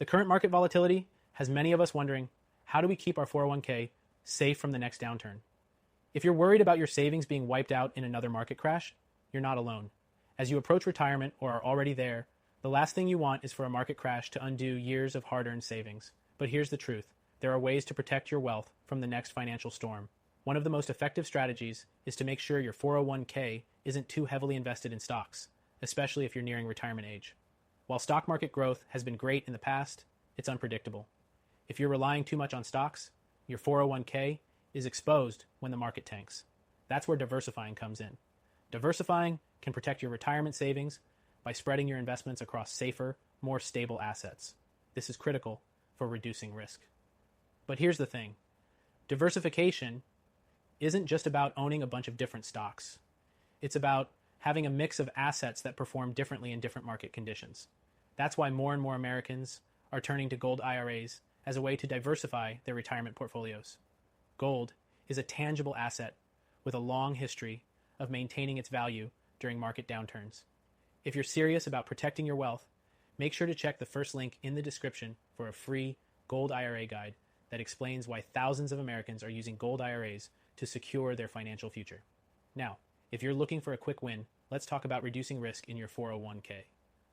The current market volatility has many of us wondering, how do we keep our 401k safe from the next downturn? If you're worried about your savings being wiped out in another market crash, you're not alone. As you approach retirement or are already there, the last thing you want is for a market crash to undo years of hard-earned savings. But here's the truth. There are ways to protect your wealth from the next financial storm. One of the most effective strategies is to make sure your 401k isn't too heavily invested in stocks, especially if you're nearing retirement age. While stock market growth has been great in the past, it's unpredictable. If you're relying too much on stocks, your 401k is exposed when the market tanks. That's where diversifying comes in. Diversifying can protect your retirement savings by spreading your investments across safer, more stable assets. This is critical for reducing risk. But here's the thing. Diversification isn't just about owning a bunch of different stocks. It's about having a mix of assets that perform differently in different market conditions. That's why more and more Americans are turning to gold IRAs as a way to diversify their retirement portfolios. Gold is a tangible asset with a long history of maintaining its value during market downturns. If you're serious about protecting your wealth, make sure to check the first link in the description for a free gold IRA guide that explains why thousands of Americans are using gold IRAs to secure their financial future. Now, if you're looking for a quick win, let's talk about reducing risk in your 401k.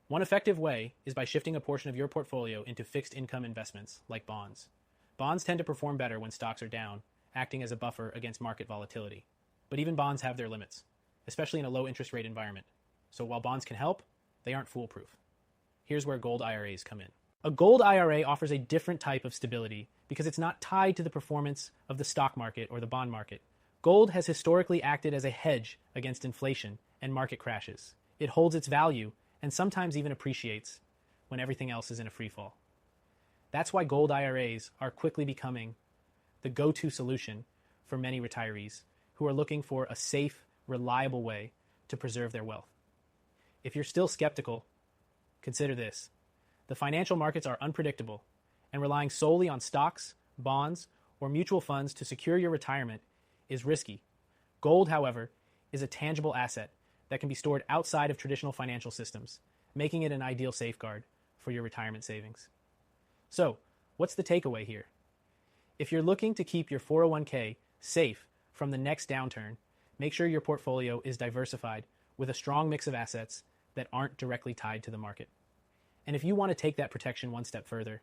One effective way is by shifting a portion of your portfolio into fixed income investments like bonds. Bonds tend to perform better when stocks are down, acting as a buffer against market volatility. But even bonds have their limits, especially in a low interest rate environment. So while bonds can help, they aren't foolproof. Here's where gold IRAs come in. A gold IRA offers a different type of stability because it's not tied to the performance of the stock market or the bond market. Gold has historically acted as a hedge against inflation and market crashes. It holds its value and sometimes even appreciates when everything else is in a free fall. That's why gold IRAs are quickly becoming the go-to solution for many retirees who are looking for a safe, reliable way to preserve their wealth. If you're still skeptical, consider this. The financial markets are unpredictable, and relying solely on stocks, bonds, or mutual funds to secure your retirement is risky. Gold, however, is a tangible asset that can be stored outside of traditional financial systems, making it an ideal safeguard for your retirement savings. So, what's the takeaway here? If you're looking to keep your 401k safe from the next downturn, make sure your portfolio is diversified with a strong mix of assets that aren't directly tied to the market. And if you want to take that protection one step further,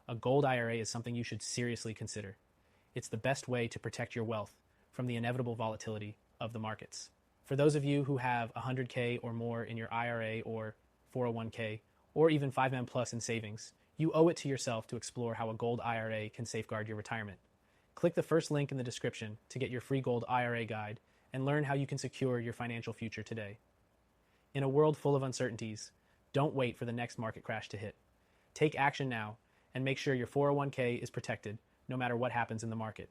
a gold IRA is something you should seriously consider. It's the best way to protect your wealth from the inevitable volatility of the markets. For those of you who have 100K or more in your IRA or 401K, or even 5M Plus in savings, you owe it to yourself to explore how a gold IRA can safeguard your retirement. Click the first link in the description to get your free gold IRA guide and learn how you can secure your financial future today. In a world full of uncertainties, don't wait for the next market crash to hit. Take action now and make sure your 401k is protected no matter what happens in the market.